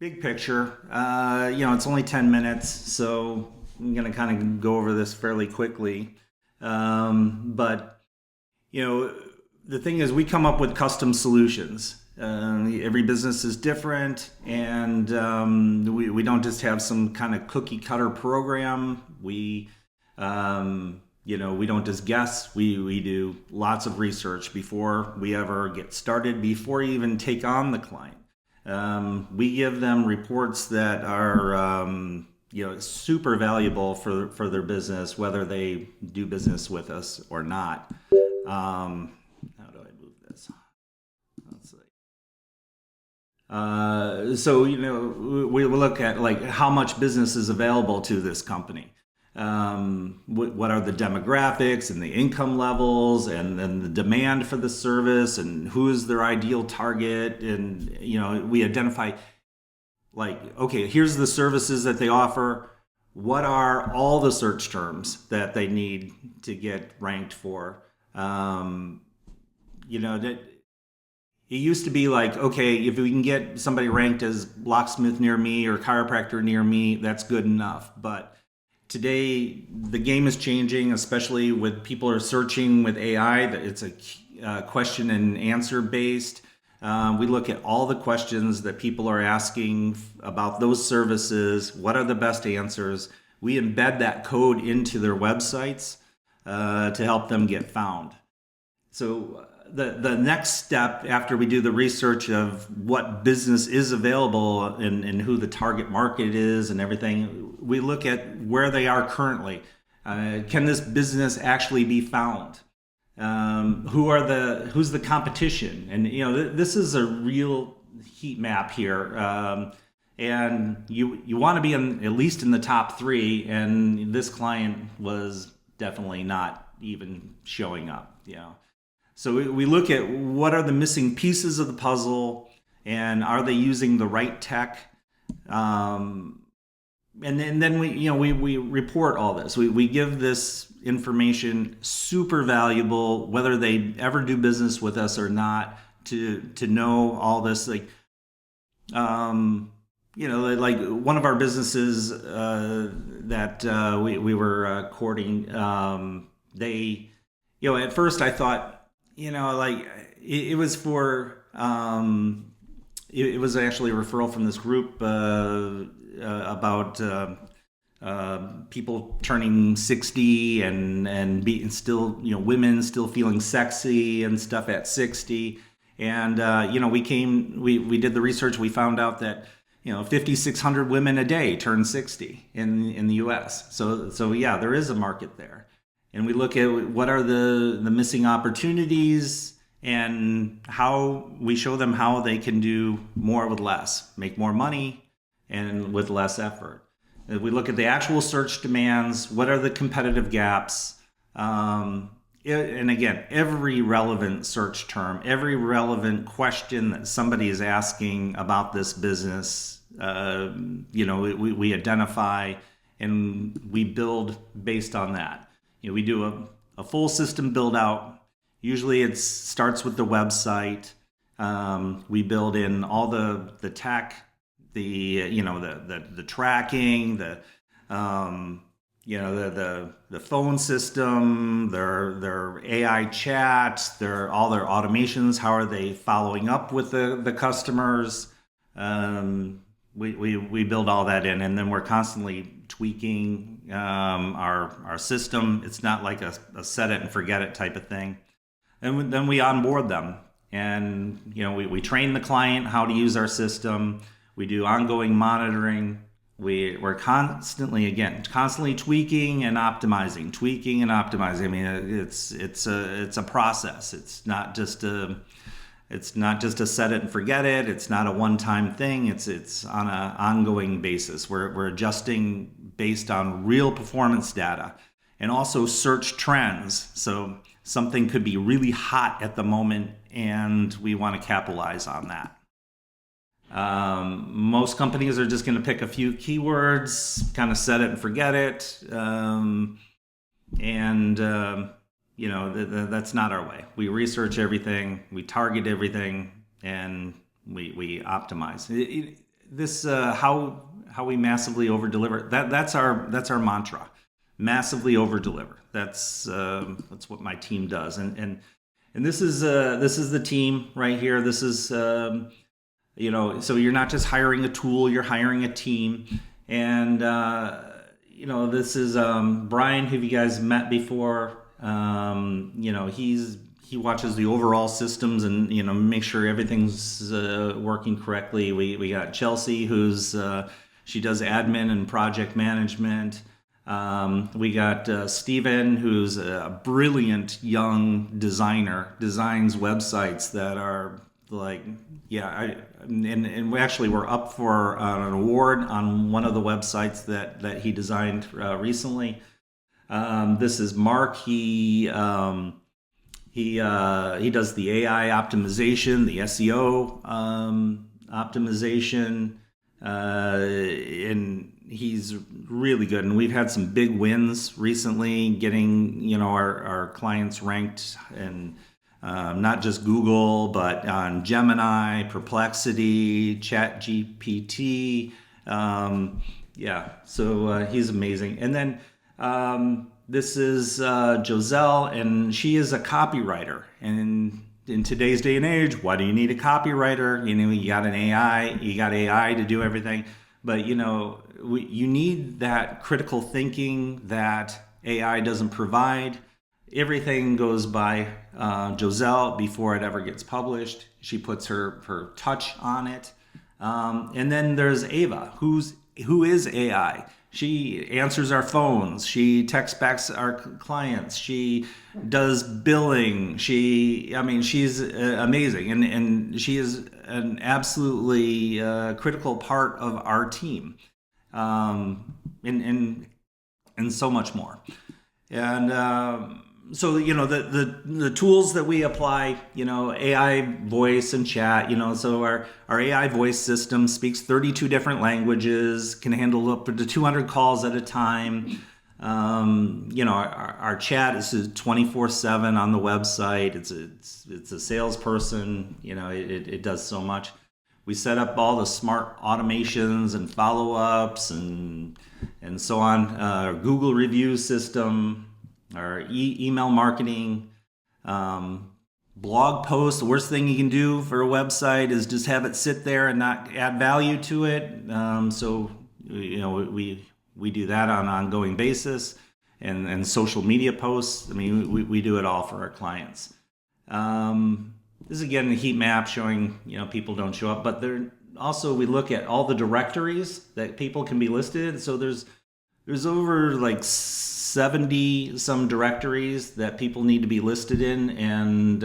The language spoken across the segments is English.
big picture, it's only 10 minutes, so I'm going to kind of go over this fairly quickly. But, the thing is, we come up with custom solutions. Every business is different, and we don't just have some kind of cookie cutter program. We don't just guess. We do lots of research before we ever get started, before we even take on the client. We give them reports that are super valuable for their business, whether they do business with us or not. How do I move this? Let's see. We look at like how much business is available to this company. What are the demographics and the income levels and the demand for the service and who is their ideal target, and we identify like, okay, here's the services that they offer. What are all the search terms that they need to get ranked for? That it used to be like, okay, if we can get somebody ranked as locksmith near me or chiropractor near me, that's good enough. But today, the game is changing, especially with people are searching with AI. It's a question and answer based. We look at all the questions that people are asking about those services. What are the best answers? We embed that code into their websites to help them get found. So the next step after we do the research of what business is available and who the target market is and everything, we look at where they are currently. Can this business actually be found? Who's the competition? And this is a real heat map here. And you want to be at least in the top three, and this client was definitely not even showing up. So we look at what are the missing pieces of the puzzle, and are they using the right tech? And then we report all this. We give this information, super valuable, whether they ever do business with us or not, to know all this. Like one of our businesses that we were courting, they, at first I thought, it was for, it was actually a referral from this group about people turning 60 and being still, women still feeling sexy and stuff at 60. And, we did the research. We found out that, 5,600 women a day turn 60 in the US. So yeah, there is a market there. And we look at what are the missing opportunities and how we show them how they can do more with less, make more money and with less effort. We look at the actual search demands, what are the competitive gaps, and again, every relevant search term, every relevant question that somebody is asking about this business, we identify and we build based on that. We do a full system build out. Usually it starts with the website. We build in all the tech, the tracking, the phone system, their AI chat, all their automations. How are they following up with the customers? We build all that in, and then we're constantly tweaking our system. It's not like a set it and forget it type of thing. And then we onboard them, and we train the client how to use our system. We do ongoing monitoring. We're constantly tweaking and optimizing. I mean, it's a process. It's not just a set it and forget it. It's not a one-time thing. It's on an ongoing basis. We're adjusting based on real performance data and also search trends. So something could be really hot at the moment, and we want to capitalize on that. Most companies are just going to pick a few keywords, kind of set it and forget it, that's not our way. We research everything, we target everything, and we optimize. this how we massively over deliver. That's our mantra. Massively over deliver. That's what my team does. And this is the team right here. This is so you're not just hiring a tool, you're hiring a team. And this is Brian, who you guys met before. He watches the overall systems and make sure everything's working correctly. We got Chelsea, who's she does admin and project management. We got Steven, who's a brilliant young designer, designs websites that are like, and we actually were up for an award on one of the websites that he designed recently. This is Mark. He does the AI optimization, the SEO optimization, and he's really good. And we've had some big wins recently, getting our clients ranked, and not just Google, but on Gemini, Perplexity, ChatGPT. So he's amazing. And then this is Joselle, and she is a copywriter. And in today's day and age, why do you need a copywriter? You got an AI, you got AI to do everything. But you need that critical thinking that AI doesn't provide. Everything goes by Joselle before it ever gets published. She puts her touch on it. And then there's Ava, who is AI. She answers our phones. She texts back our clients. She does billing. She's amazing, and she is an absolutely critical part of our team, and so much more. And so the tools that we apply, AI voice and chat, so our AI voice system speaks 32 different languages, can handle up to 200 calls at a time. Our chat is 24/7 on the website. It's a salesperson. It does so much. We set up all the smart automations and follow-ups and so on. Our Google review system, our email marketing, blog posts. The worst thing you can do for a website is just have it sit there and not add value to it. So we do that on an ongoing basis, and social media posts. We do it all for our clients. This is again a heat map showing people don't show up, but we look at all the directories that people can be listed. So there's over like 70 some directories that people need to be listed in, and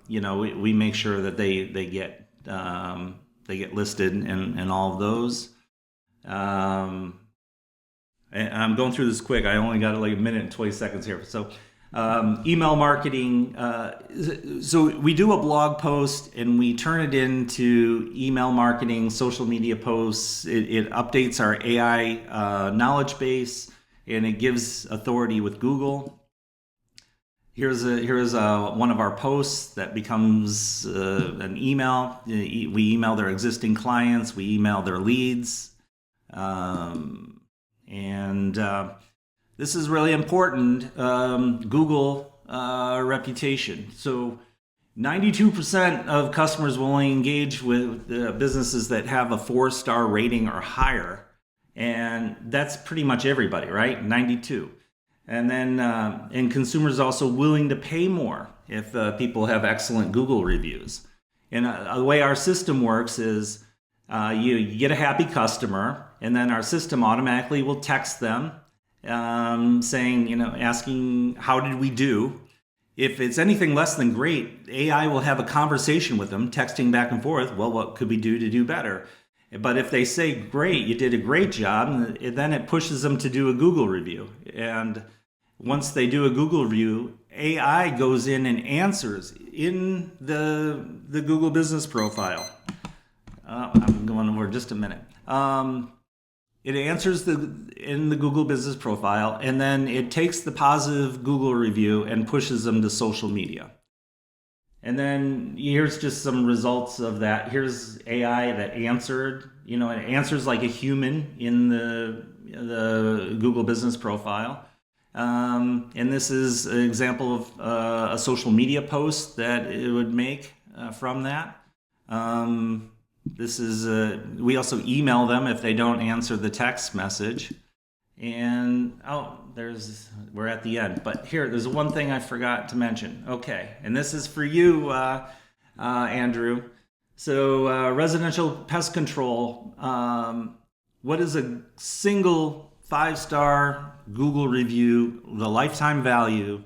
we make sure that they get listed in all of those. And I'm going through this quick. I only got like a minute and 20 seconds here. So email marketing. So we do a blog post and we turn it into email marketing, social media posts. It updates our AI knowledge base, and it gives authority with Google. Here's one of our posts that becomes an email. We email their existing clients. We email their leads. This is really important. Google reputation. So 92% of customers will only engage with businesses that have a 4-star rating or higher. And that's pretty much everybody, right? 92. And then and consumers also willing to pay more if people have excellent Google reviews. And the way our system works is you get a happy customer, and then our system automatically will text them saying, asking, how did we do? If it's anything less than great, AI will have a conversation with them, texting back and forth, well, what could we do to do better? But if they say, great, you did a great job, then it pushes them to do a Google review. And once they do a Google review, AI goes in and answers in the Google business profile. I'm going over just a minute. It answers in the Google business profile, and then it takes the positive Google review and pushes them to social media. And then here's just some results of that. Here's AI that answered. It answers like a human in the Google Business Profile. And this is an example of a social media post that it would make from that. This is we also email them if they don't answer the text message. And we're at the end. But there's one thing I forgot to mention. Okay, and this is for you, Andrew. So residential pest control. What is a single 5-star Google review? The lifetime value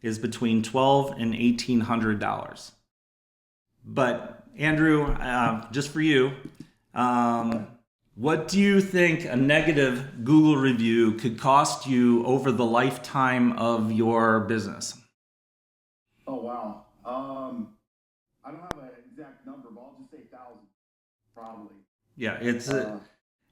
is between $1,200 and $1,800. But Andrew, just for you, what do you think a negative Google review could cost you over the lifetime of your business? Oh wow. I don't have an exact number, but I'll just say thousands, probably. Yeah,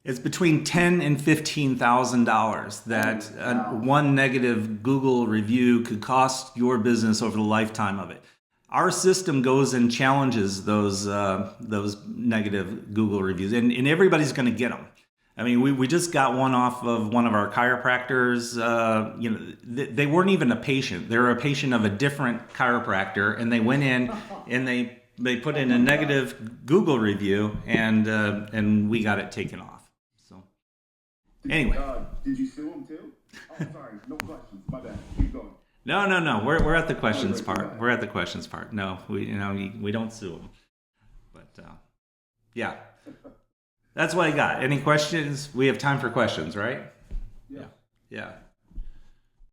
it's between $10,000 and $15,000 that one negative Google review could cost your business over the lifetime of it. Our system goes and challenges those negative Google reviews, and everybody's going to get them. I mean, we just got one off of one of our chiropractors. They weren't even a patient; they were a patient of a different chiropractor, and they went in and they put in a negative Google review, and we got it taken off. So anyway, did you sue them too? Oh, sorry, no questions. My bad. Keep going. No. We're at the questions part. We're at the questions part. No, we don't sue them. But yeah, that's what I got. Any questions? We have time for questions, right? Yeah. Yeah.